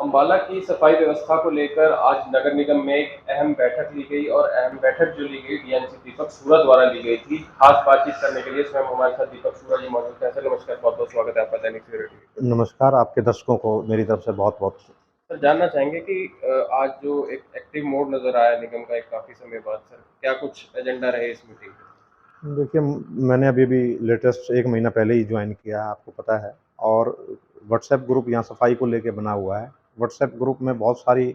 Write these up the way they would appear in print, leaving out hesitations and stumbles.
अम्बाला की सफाई व्यवस्था को लेकर आज नगर निगम में एक अहम बैठक ली गई और अहम बैठक जो ली गई डीएमसी दीपक सूरा द्वारा ली गई थी। खास बातचीत करने के लिए स्वयं हमारे साथ दीपक सूरा जी मौजूद हैं। सर नमस्कार, बहुत बहुत स्वागत है आपका दैनिक सवेरा टीवी पर। नमस्कार, आपके दर्शकों को मेरी तरफ से बहुत-बहुत सर जानना चाहेंगे कि आज जो एक एक्टिव मोड नजर आया निगम का एक काफी समय बाद, सर क्या कुछ एजेंडा रहे इस मीटिंग में? देखिए, मैंने अभी लेटेस्ट 1 महीना पहले ही जॉइन किया है, आपको पता है। और व्हाट्सएप ग्रुप यहाँ सफाई को लेके बना हुआ है। व्हाट्सएप ग्रुप में बहुत सारी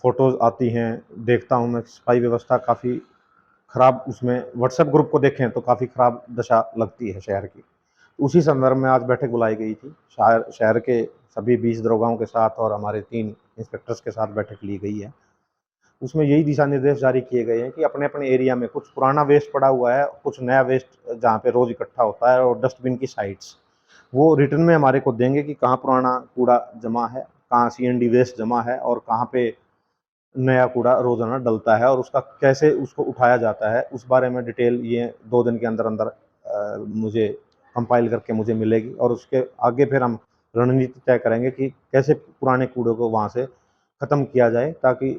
फ़ोटोज़ आती हैं, देखता हूँ मैं सफाई व्यवस्था काफ़ी ख़राब, उसमें व्हाट्सएप ग्रुप को देखें तो काफ़ी ख़राब दशा लगती है शहर की। उसी संदर्भ में आज बैठक बुलाई गई थी। शहर के सभी 20 दरोगाओं के साथ और हमारे 3 इंस्पेक्टर्स के साथ बैठक ली गई है। उसमें यही दिशा निर्देश जारी किए गए हैं कि अपने-अपने एरिया में कुछ पुराना वेस्ट पड़ा हुआ है, कुछ नया वेस्ट जहाँ पे रोज़ इकट्ठा होता है, और डस्टबिन की साइट्स, वो रिटर्न में हमारे को देंगे कि कहाँ पुराना कूड़ा जमा है, कहाँ सीएनडी वेस्ट जमा है और कहाँ पे नया कूड़ा रोज़ाना डलता है, और उसका कैसे उसको उठाया जाता है, उस बारे में डिटेल ये 2 दिन के अंदर-अंदर मुझे कंपाइल करके मुझे मिलेगी। और उसके आगे फिर हम रणनीति तय करेंगे कि कैसे पुराने कूड़े को वहाँ से ख़त्म किया जाए, ताकि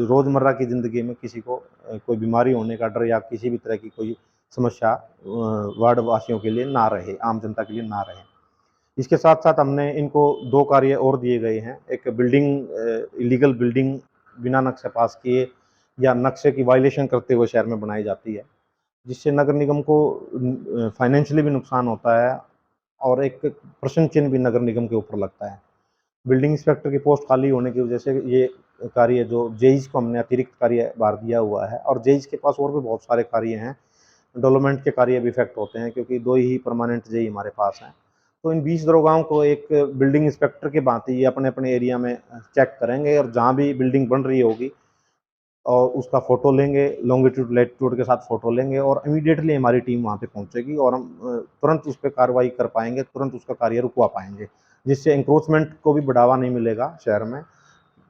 रोज़मर्रा की ज़िंदगी में किसी को कोई बीमारी होने का डर या किसी भी तरह की कोई समस्या वार्ड वासियों के लिए ना रहे, आम जनता के लिए ना रहे। इसके साथ-साथ हमने इनको 2 कार्य और दिए गए हैं। एक इल्लीगल बिल्डिंग बिना नक्शे पास किए या नक्शे की वायलेशन करते हुए शहर में बनाई जाती है, जिससे नगर निगम को फाइनेंशियली भी नुकसान होता है और एक प्रश्न चिन्ह भी नगर निगम के ऊपर लगता है। बिल्डिंग इंस्पेक्टर की पोस्ट खाली होने की वजह से ये कार्य जो जेईज़ को हमने अतिरिक्त कार्यभार दिया हुआ है, और जेईज़ के पास और भी बहुत सारे कार्य हैं। डेवलपमेंट के कार्य भी इफ़ेक्ट होते हैं, क्योंकि 2 ही परमानेंट जेई हमारे पास हैं। तो इन 20 दरोगाओं को एक बिल्डिंग इंस्पेक्टर की भांति ये अपने-अपने एरिया में चेक करेंगे, और जहाँ भी बिल्डिंग बन रही होगी और उसका फ़ोटो लेंगे, लॉन्गिट्यूड लैटिट्यूड के साथ फ़ोटो लेंगे, और इमीडिएटली हमारी टीम वहाँ पे पहुँचेगी और हम तुरंत उस पे कार्रवाई कर पाएँगे, तुरंत उसका कार्य रुकवा पाएँगे, जिससे एन्क्रोचमेंट को भी बढ़ावा नहीं मिलेगा शहर में।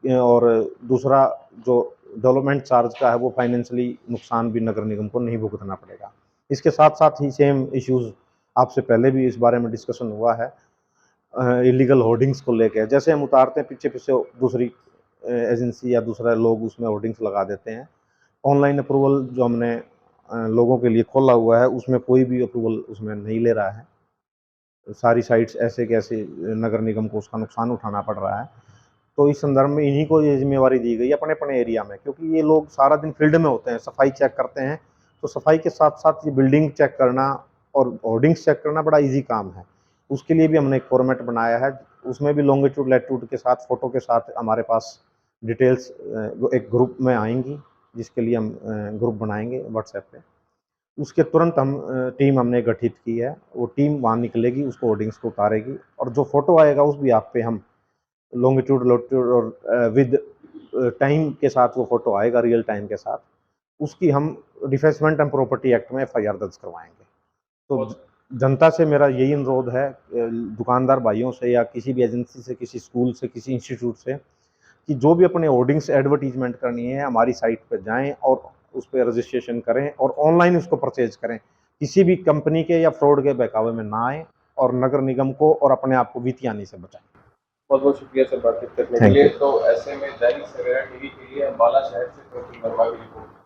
और दूसरा, जो डेवलपमेंट चार्ज का है, वो फाइनेंशियली नुकसान भी नगर निगम को नहीं भुगतना पड़ेगा। इसके साथ-साथ ही सेम इश्यूज़ आपसे पहले भी इस बारे में डिस्कशन हुआ है, इल्लीगल होर्डिंग्स को लेके। जैसे हम उतारते हैं, पीछे-पीछे दूसरी एजेंसी या दूसरा लोग उसमें होर्डिंग्स लगा देते हैं। ऑनलाइन अप्रूवल जो हमने लोगों के लिए खोला हुआ है, उसमें कोई भी अप्रूवल उसमें नहीं ले रहा है। सारी साइट्स ऐसे के ऐसे नगर निगम को उसका नुकसान उठाना पड़ रहा है। तो इस संदर्भ में इन्हीं को ये ज़िम्मेवारी दी गई है अपने-अपने एरिया में, क्योंकि ये लोग सारा दिन फील्ड में होते हैं, सफाई चेक करते हैं। तो सफाई के साथ-साथ ये बिल्डिंग चेक करना और होर्डिंग्स चेक करना बड़ा ईज़ी काम है। उसके लिए भी हमने एक फ़ॉर्मेट बनाया है, उसमें भी लॉन्गिट्यूड लैटिट्यूड के साथ, फ़ोटो के साथ हमारे पास डिटेल्स एक ग्रुप में आएँगी, जिसके लिए हम ग्रुप बनाएँगे व्हाट्सएप पे। उसके तुरंत हम टीम हमने गठित की है, वो टीम वहाँ निकलेगी, उसको होर्डिंग्स को उतारेगी, और जो फ़ोटो आएगा उस बेहाफ पे हम लॉन्गिट्यूड लैटिट्यूड और विद टाइम के साथ वो फ़ोटो आएगा, रियल टाइम के साथ। उसकी हम डिफेसमेंट एंड प्रॉपर्टी एक्ट में एफआईआर दर्ज करवाएँगे। तो बहुत जनता से मेरा यही अनुरोध है, दुकानदार भाइयों से या किसी भी एजेंसी से, किसी स्कूल से, किसी इंस्टीट्यूट से, कि जो भी अपने होर्डिंग्स एडवर्टाइज़मेंट करनी है, हमारी साइट पे जाएँ और उस पे रजिस्ट्रेशन करें और ऑनलाइन उसको परचेज़ करें। किसी भी कंपनी के या फ्रॉड के बहकावे में ना आएँ, और नगर निगम को और अपने आप को वित्तीय हानि से बचाएँ। बहुत बहुत शुक्रिया सर बातचीत करने के थैंक लिए। यू। तो ऐसे में दैनिक सवेरा टीवी के लिए अम्बाला शहर से प्रवीण वर्मा की रिपोर्ट।